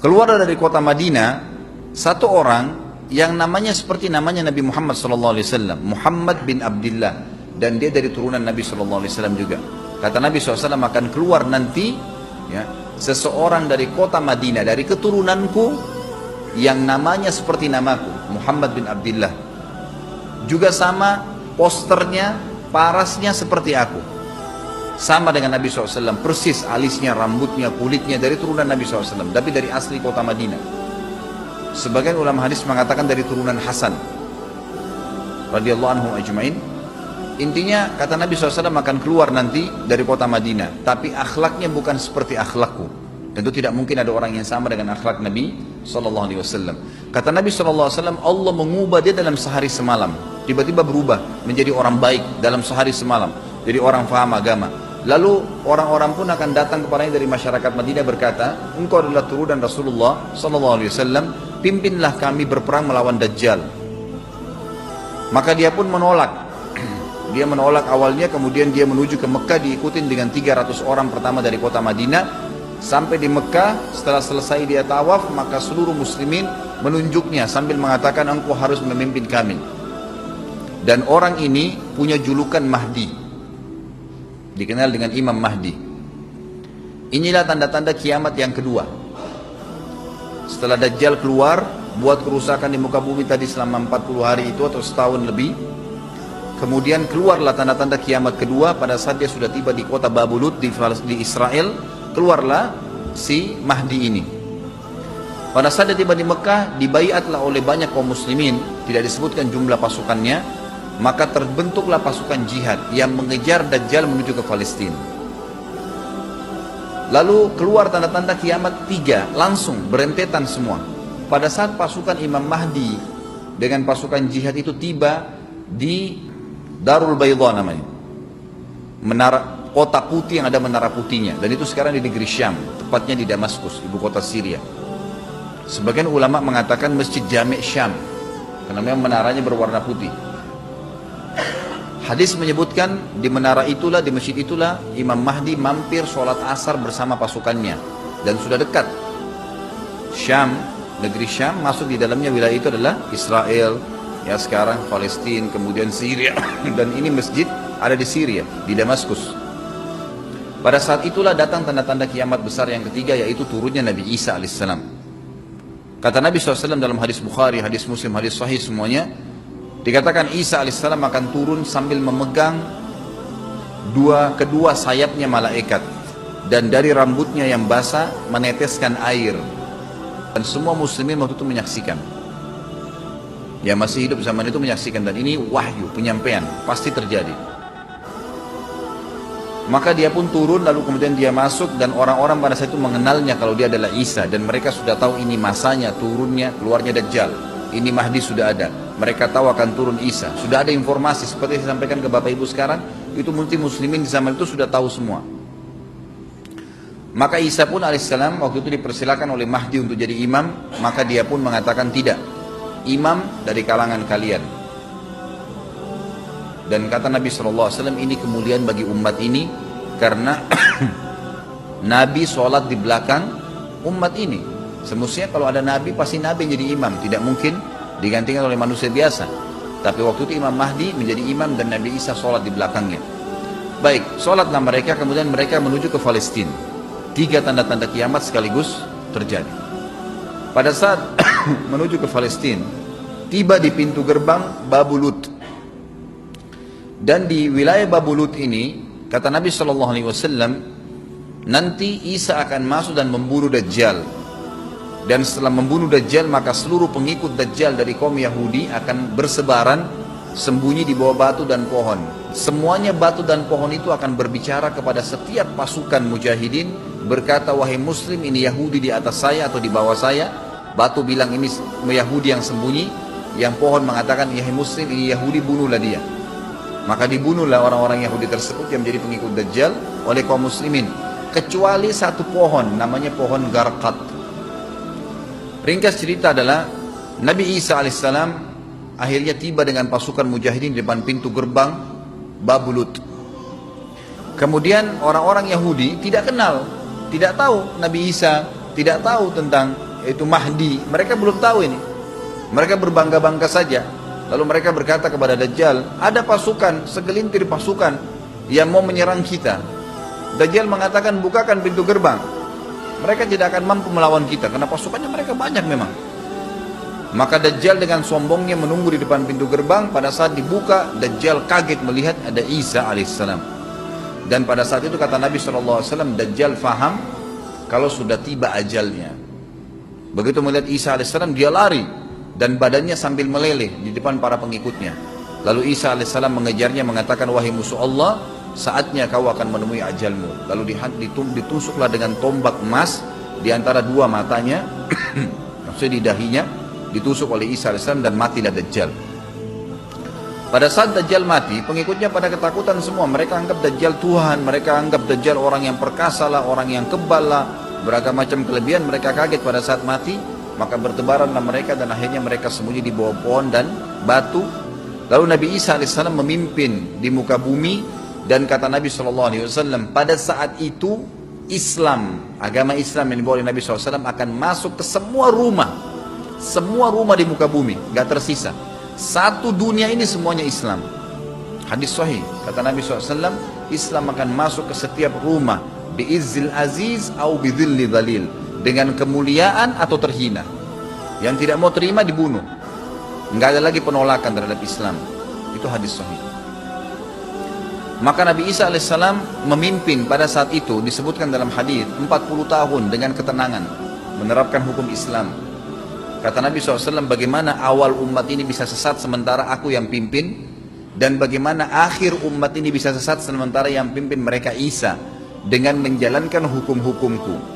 Keluar dari kota Madinah satu orang yang namanya seperti namanya Nabi Muhammad SAW, Muhammad bin Abdullah, dan dia dari turunan Nabi SAW juga. Kata Nabi SAW, akan keluar nanti ya, seseorang dari kota Madinah, dari keturunanku, yang namanya seperti namaku, Muhammad bin Abdullah, juga sama posternya, parasnya seperti aku, sama dengan Nabi SAW, persis alisnya, rambutnya, kulitnya dari turunan Nabi SAW, tapi dari asli kota Madinah. Sebagian ulama hadis mengatakan dari turunan Hasan radhiyallahu anhu ajmain. Intinya kata Nabi SAW, akan keluar nanti dari kota Madinah, tapi akhlaknya bukan seperti akhlakku. Tentu tidak mungkin ada orang yang sama dengan akhlak Nabi SAW. Kata Nabi SAW, Allah mengubah dia dalam sehari semalam. Tiba-tiba berubah menjadi orang baik dalam sehari semalam, jadi orang faham agama. Lalu orang-orang pun akan datang kepadanya dari masyarakat Madinah berkata, engkau adalah turunan Rasulullah SAW, pimpinlah kami berperang melawan Dajjal. Maka dia pun menolak. Dia menolak awalnya, kemudian dia menuju ke Mekah, diikutin dengan 300 orang pertama dari kota Madinah. Sampai di Mekah, setelah selesai dia tawaf, maka seluruh muslimin menunjuknya sambil mengatakan, engkau harus memimpin kami. Dan orang ini punya julukan Mahdi, dikenal dengan Imam Mahdi. Inilah tanda-tanda kiamat yang kedua. Setelah Dajjal keluar, buat kerusakan di muka bumi tadi selama 40 hari itu atau setahun lebih, kemudian keluarlah tanda-tanda kiamat kedua pada saat dia sudah tiba di kota Babulut di Israel. Keluarlah si Mahdi ini. Pada saat dia tiba di Mekah, dibaiatlah oleh banyak kaum muslimin, tidak disebutkan jumlah pasukannya, maka terbentuklah pasukan jihad yang mengejar Dajjal menuju ke Palestina. Lalu keluar tanda-tanda kiamat 3, langsung berentetan semua. Pada saat pasukan Imam Mahdi dengan pasukan jihad itu tiba di Darul Bayda namanya, menara kota putih yang ada menara putihnya, dan itu sekarang di negeri Syam, tepatnya di Damaskus, ibu kota Syria. Sebagian ulama mengatakan Masjid Jami' Syam, karena memang menaranya berwarna putih. Hadis menyebutkan di menara itulah, di masjid itulah Imam Mahdi mampir sholat asar bersama pasukannya, dan sudah dekat. Syam, negeri Syam, masuk di dalamnya wilayah itu adalah Israel, ya sekarang Palestina, kemudian Syria, dan ini masjid ada di Syria, di Damaskus. Pada saat itulah datang tanda-tanda kiamat besar yang ketiga, yaitu turunnya Nabi Isa alaihissalam. Kata Nabi SAW dalam hadis Bukhari, hadis Muslim, hadis Sahih semuanya, dikatakan Isa alaihissalam akan turun sambil memegang kedua sayapnya malaikat, dan dari rambutnya yang basah meneteskan air, dan semua muslimin waktu itu menyaksikan, yang masih hidup zaman itu menyaksikan, dan ini wahyu, penyampaian, pasti terjadi. Maka dia pun turun, lalu kemudian dia masuk, dan orang-orang pada saat itu mengenalnya kalau dia adalah Isa, dan mereka sudah tahu ini masanya, turunnya, keluarnya Dajjal, ini Mahdi sudah ada, mereka tahu akan turun Isa, sudah ada informasi seperti saya sampaikan ke Bapak Ibu sekarang, itu multi muslimin di zaman itu sudah tahu semua. Maka Isa pun alaihissalam waktu itu dipersilakan oleh Mahdi untuk jadi imam, maka dia pun mengatakan tidak, imam dari kalangan kalian. Dan kata Nabi SAW, ini kemuliaan bagi umat ini, karena Nabi sholat di belakang umat ini. Semestinya kalau ada Nabi, pasti Nabi jadi imam, tidak mungkin digantikan oleh manusia biasa. Tapi waktu itu Imam Mahdi menjadi imam dan Nabi Isa sholat di belakangnya. Baik, sholatlah mereka, kemudian mereka menuju ke Palestina. 3 tanda-tanda kiamat sekaligus terjadi. Pada saat menuju ke Palestina, tiba di pintu gerbang Babulut. Dan di wilayah Babulut ini, kata Nabi SAW, nanti Isa akan masuk dan membunuh Dajjal. Dan setelah membunuh Dajjal, maka seluruh pengikut Dajjal dari kaum Yahudi akan bersebaran sembunyi di bawah batu dan pohon. Semuanya batu dan pohon itu akan berbicara kepada setiap pasukan mujahidin, berkata, wahai muslim, ini Yahudi di atas saya atau di bawah saya. Batu bilang ini Yahudi yang sembunyi, yang pohon mengatakan, wahai muslim, ini Yahudi, bunuhlah dia. Maka dibunuhlah orang-orang Yahudi tersebut yang menjadi pengikut Dajjal oleh kaum muslimin, kecuali satu pohon, namanya pohon Garqat. Ringkas cerita adalah Nabi Isa alaihissalam akhirnya tiba dengan pasukan mujahidin di depan pintu gerbang Babulut. Kemudian orang-orang Yahudi tidak kenal, tidak tahu Nabi Isa, tidak tahu tentang yaitu Mahdi. Mereka belum tahu ini. Mereka berbangga-bangga saja. Lalu mereka berkata kepada Dajjal, ada pasukan, segelintir pasukan yang mau menyerang kita. Dajjal mengatakan, bukakan pintu gerbang. Mereka tidak akan mampu melawan kita, karena pasukannya mereka banyak memang. Maka Dajjal dengan sombongnya menunggu di depan pintu gerbang. Pada saat dibuka, Dajjal kaget melihat ada Isa alaihissalam. Dan pada saat itu kata Nabi SAW, Dajjal faham kalau sudah tiba ajalnya. Begitu melihat Isa alaihissalam, dia lari dan badannya sambil meleleh di depan para pengikutnya. Lalu Isa alaihissalam mengejarnya, mengatakan, wahai musuh Allah, saatnya kau akan menemui ajalmu. Lalu ditusuklah dengan tombak emas di antara dua matanya, maksudnya di dahinya, ditusuk oleh Isa alaihissalam dan matilah Dajjal. Pada saat Dajjal mati, pengikutnya pada ketakutan semua. Mereka anggap Dajjal Tuhan, mereka anggap Dajjal orang yang perkasa lah, orang yang kebal lah, beragam macam kelebihan. Mereka kaget pada saat mati, maka bertebaranlah mereka dan akhirnya mereka sembunyi di bawah pohon dan batu. Lalu Nabi Isa alaihissalam memimpin di muka bumi, dan kata Nabi SAW, pada saat itu Islam, agama Islam yang dibawa oleh Nabi SAW akan masuk ke semua rumah di muka bumi, gak tersisa. Satu dunia ini semuanya Islam. Hadis sahih, kata Nabi SAW, Islam akan masuk ke setiap rumah, bi'izzil aziz au bidhilli dhalil, dengan kemuliaan atau terhina. Yang tidak mau terima dibunuh. Nggak ada lagi penolakan terhadap Islam. Itu hadis sahih. Maka Nabi Isa alaihissalam memimpin pada saat itu, disebutkan dalam hadis 40 tahun dengan ketenangan menerapkan hukum Islam. Kata Nabi SAW, bagaimana awal umat ini bisa sesat sementara aku yang pimpin, dan bagaimana akhir umat ini bisa sesat sementara yang pimpin mereka Isa dengan menjalankan hukum-hukumku.